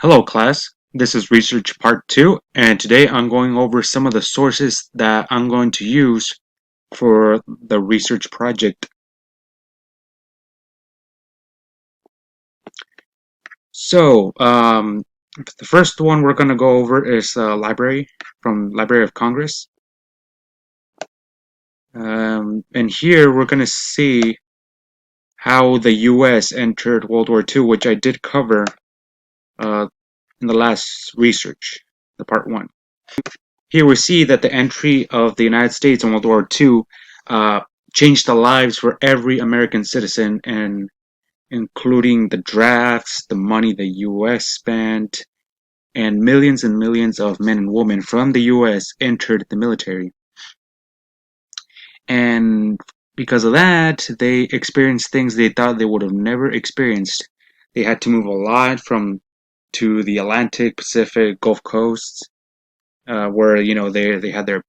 Hello class, this is research part 2 and today I'm going over some of the sources that I'm going to use for the research project. So, the first one we're going to go over is library from Library of Congress. And here we're going to see how the US entered World War II, which I did cover uh, in the last research, the part 1. Here we see that the entry of the United States in World War II changed the lives for every American citizen, and including the drafts, the money the U.S. spent, and millions of men and women from the U.S. entered the military. And because of that, they experienced things they thought they would have never experienced. They had to move a lot from to the Atlantic, Pacific, Gulf coasts, where they had their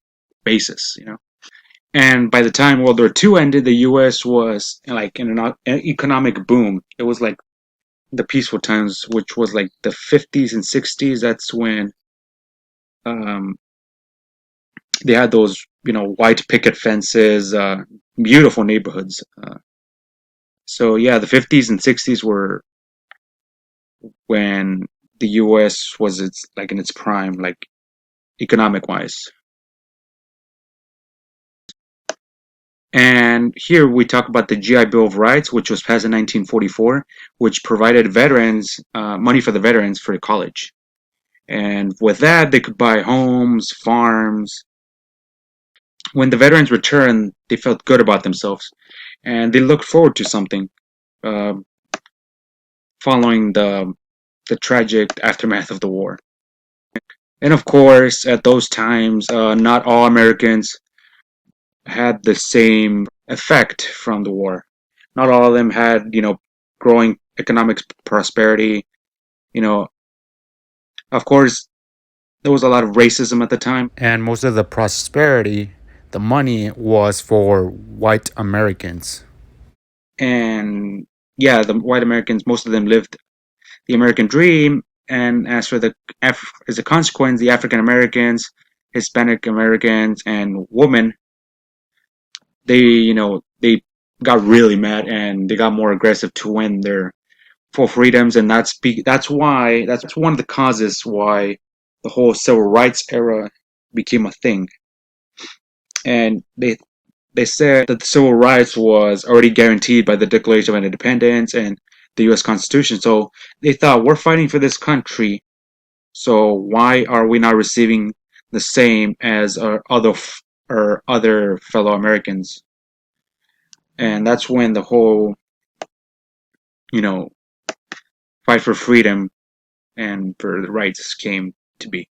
bases. And by the time World War II ended, the U.S. was like in an economic boom. It was like the peaceful times, which was like the 50s and 60s. That's when um, they had those, white picket fences, beautiful neighborhoods. So yeah, the 50s and 60s were when the U.S. was in its prime, like economic wise. And here we talk about the GI Bill of Rights, which was passed in 1944, which provided veterans money for the veterans for college. And with that, they could buy homes, farms. When the veterans returned, they felt good about themselves, and they looked forward to something uh, following the tragic aftermath of the war. And of course, at those times, not all Americans had the same effect from the war. Not all of them had, growing economic prosperity. You know, of course, there was a lot of racism at the time. And most of the prosperity, the money was for white Americans. And yeah, the white Americans, most of them lived the American dream. And as for as a consequence, the African Americans, Hispanic Americans, and women, they got really mad and they got more aggressive to win their full freedoms, and that's one of the causes why the whole civil rights era became a thing. And they said that the civil rights was already guaranteed by the Declaration of Independence and the U.S. Constitution. So they thought, we're fighting for this country, so why are we not receiving the same as our other fellow Americans? And that's when the whole, you know, fight for freedom and for the rights came to be.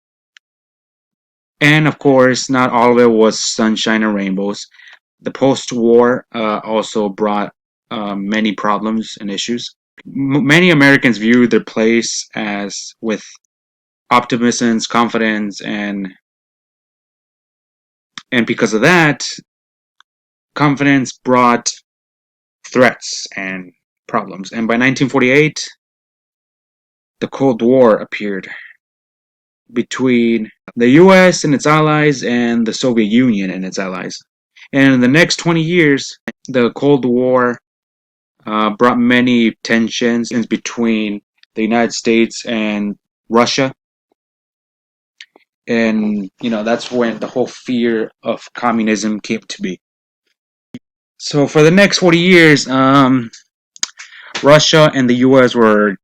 And of course, not all of it was sunshine and rainbows. The post-war also brought many problems and issues. Many Americans viewed their place as with optimism, confidence, and because of that, confidence brought threats and problems. And by 1948, the Cold War appeared between the US and its allies and the Soviet Union and its allies. And in the next 20 years, the Cold War brought many tensions between the United States and Russia. And, that's when the whole fear of communism came to be. So for the next 40 years, Russia and the US were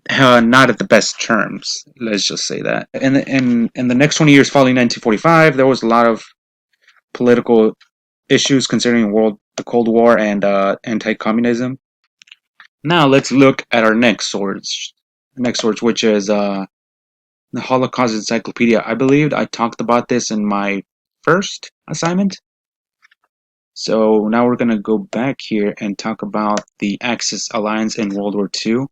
not at the best terms. Let's just say that. In the next 20 years following 1945, there was a lot of political issues concerning the Cold War and anti-communism. Now let's look at our next source, which is the Holocaust Encyclopedia. I believe I talked about this in my first assignment. So now we're going to go back here and talk about the Axis alliance in World War II,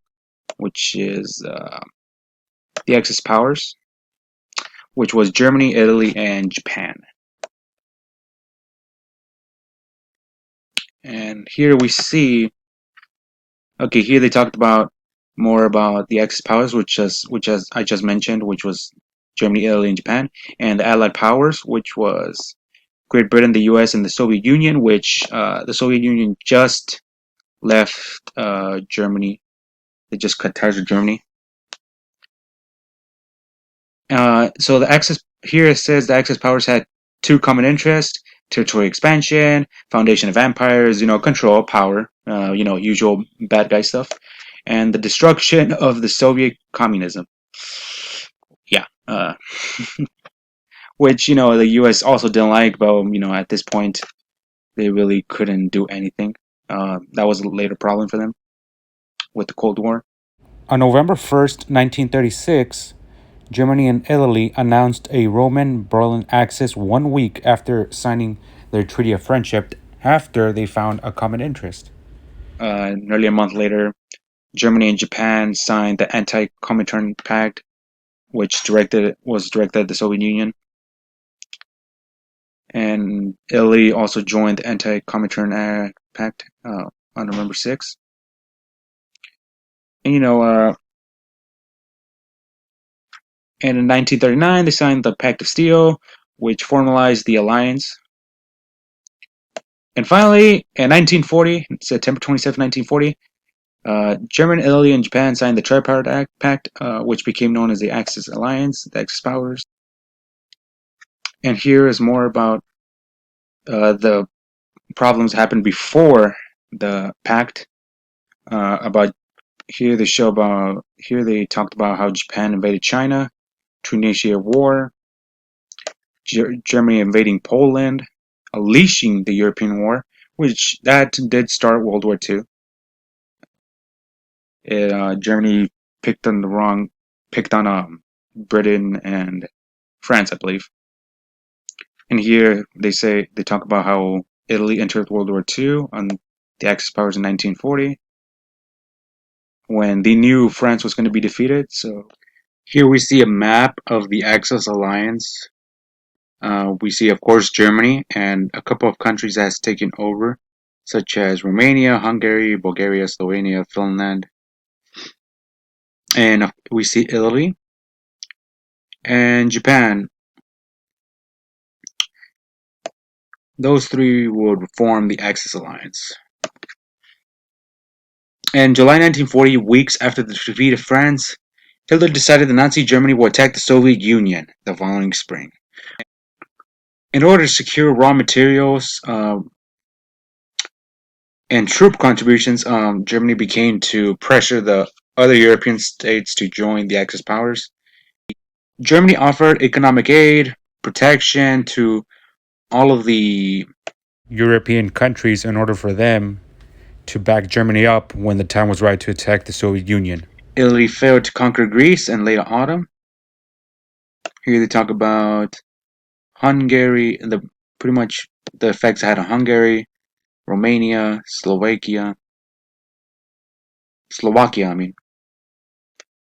which is the Axis powers, which was Germany, Italy, and Japan. And here we see, okay, here they talked about more about the Axis powers, which as I just mentioned, which was Germany, Italy, and Japan, and the Allied powers, which was Great Britain, the U.S., and the Soviet Union, which the Soviet Union just left Germany. They just cut ties with Germany. So the Axis here it says the Axis powers had two common interests: territory expansion, foundation of empires, control, power, usual bad guy stuff, and the destruction of the Soviet communism. Yeah, which the U.S. also didn't like, but at this point they really couldn't do anything. That was a later problem for them with the Cold War. On November 1st, 1936, Germany and Italy announced a Roman-Berlin Axis 1 week after signing their Treaty of Friendship after they found a common interest. Nearly a month later, Germany and Japan signed the Anti-Comintern Pact, which was directed at the Soviet Union. And Italy also joined the Anti-Comintern Pact on November 6th. And and in 1939, they signed the Pact of Steel, which formalized the alliance. And finally, in 1940, September 27, 1940, Germany, Italy, and Japan signed the Tripartite Pact, which became known as the Axis Alliance, the Axis powers. And here is more about the problems happened before the pact. About here they talked about how Japan invaded China to initiate war, Germany invading Poland, unleashing the European War, which that did start World War II. Germany picked on Britain and France, I believe. And here they talk about how Italy entered World War II on the Axis powers in 1940 when they knew France was going to be defeated. So here we see a map of the Axis alliance. We see, of course, Germany and a couple of countries that has taken over, such as Romania, Hungary, Bulgaria, Slovenia, Finland, and we see Italy and Japan. Those three would form the Axis alliance. In July 1940, weeks after the defeat of France, Hitler decided that Nazi Germany would attack the Soviet Union the following spring. In order to secure raw materials and troop contributions, Germany began to pressure the other European states to join the Axis powers. Germany offered economic aid, protection to all of the European countries in order for them to back Germany up when the time was right to attack the Soviet Union. Italy failed to conquer Greece in late autumn. Here they talk about Hungary, pretty much the effects it had on Hungary, Romania, Slovakia,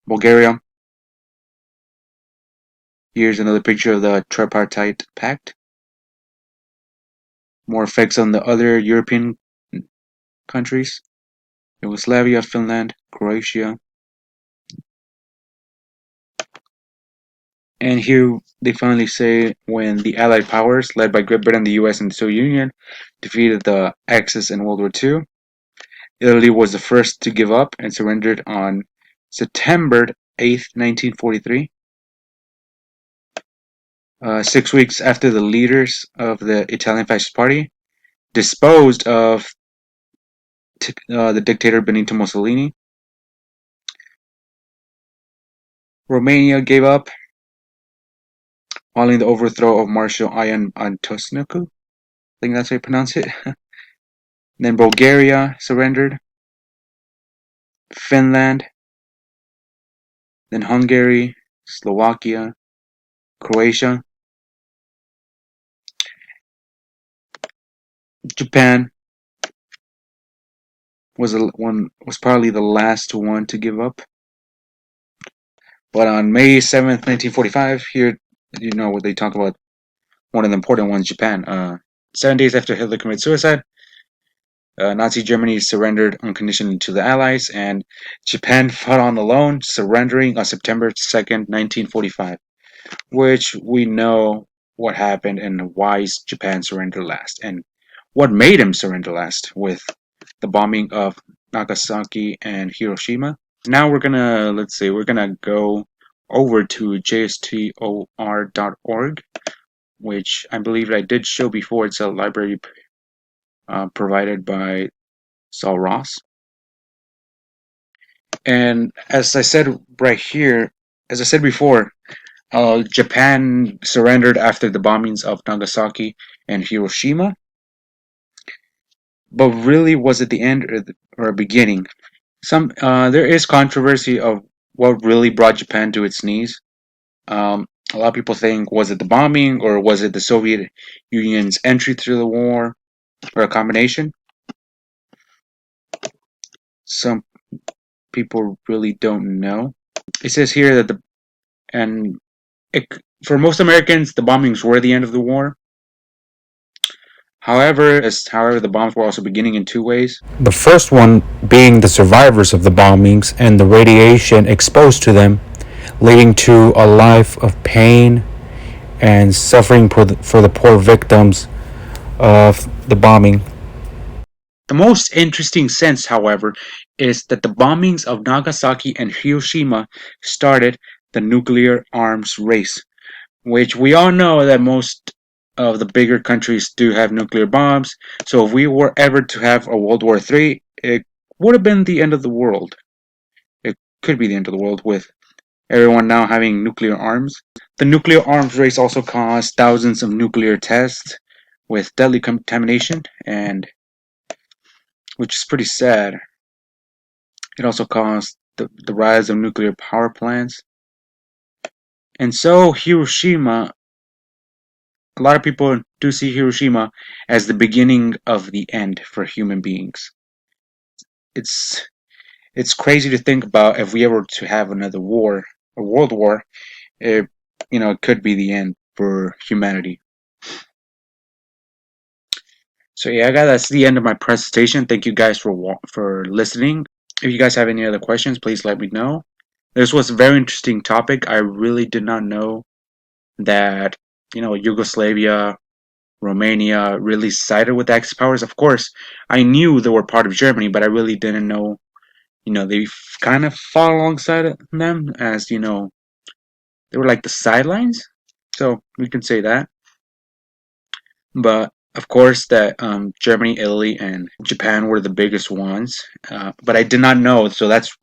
Bulgaria. Here's another picture of the Tripartite Pact. More effects on the other European countries: Yugoslavia, Finland, Croatia. And here they finally say when the Allied powers, led by Great Britain, the US, and the Soviet Union, defeated the Axis in World War II, Italy was the first to give up and surrendered on September 8th, 1943. 6 weeks after the leaders of the Italian Fascist Party disposed of the dictator Benito Mussolini, Romania gave up following the overthrow of Marshal Ion Antonescu. I think that's how you pronounce it. Then Bulgaria surrendered, Finland, then Hungary, Slovakia, Croatia, Japan was probably the last one to give up. But on May 7th, 1945, here what they talk about, one of the important ones, Japan. 7 days after Hitler committed suicide, Nazi Germany surrendered unconditionally to the Allies, and Japan fought on alone, surrendering on September 2nd, 1945, which we know what happened and why Japan surrendered last, and what made him surrender last with the bombing of Nagasaki and Hiroshima. Now we're gonna go over to jstor.org, which I believe I did show before. It's a library provided by Saul Ross. And as I said before, Japan surrendered after the bombings of Nagasaki and Hiroshima. But really, was it the end or a beginning? There is controversy of what really brought Japan to its knees. A lot of people think, was it the bombing or was it the Soviet Union's entry through the war, or a combination? Some people really don't know. It says here that and it, for most Americans, the bombings were the end of the war. However, the bombs were also beginning in two ways. The first one being the survivors of the bombings and the radiation exposed to them, leading to a life of pain and suffering for the poor victims of the bombing. The most interesting sense, however, is that the bombings of Nagasaki and Hiroshima started the nuclear arms race, which we all know that most of the bigger countries do have nuclear bombs. So if we were ever to have a World War III, it would have been the end of the world. It could be the end of the world with everyone now having nuclear arms. The nuclear arms race also caused thousands of nuclear tests with deadly contamination, and which is pretty sad. It also caused the rise of nuclear power plants. And so Hiroshima, a lot of people do see Hiroshima as the beginning of the end for human beings. It's it's crazy to think about if we ever to have another war, a world war, it it could be the end for humanity. So yeah, guys, that's the end of my presentation. Thank you guys for listening. If you guys have any other questions, please let me know. This was a very interesting topic. I really did not know that Yugoslavia, Romania really sided with the Axis powers. Of course, I knew they were part of Germany, but I really didn't know. They kind of fought alongside them, as they were like the sidelines. So we can say that. But of course, that Germany, Italy, and Japan were the biggest ones. But I did not know, so that's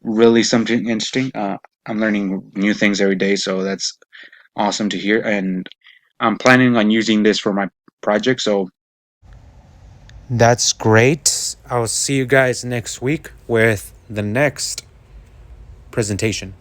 really something interesting. I'm learning new things every day, so that's awesome to hear. And I'm planning on using this for my project. So That's great. I'll see you guys next week with the next presentation.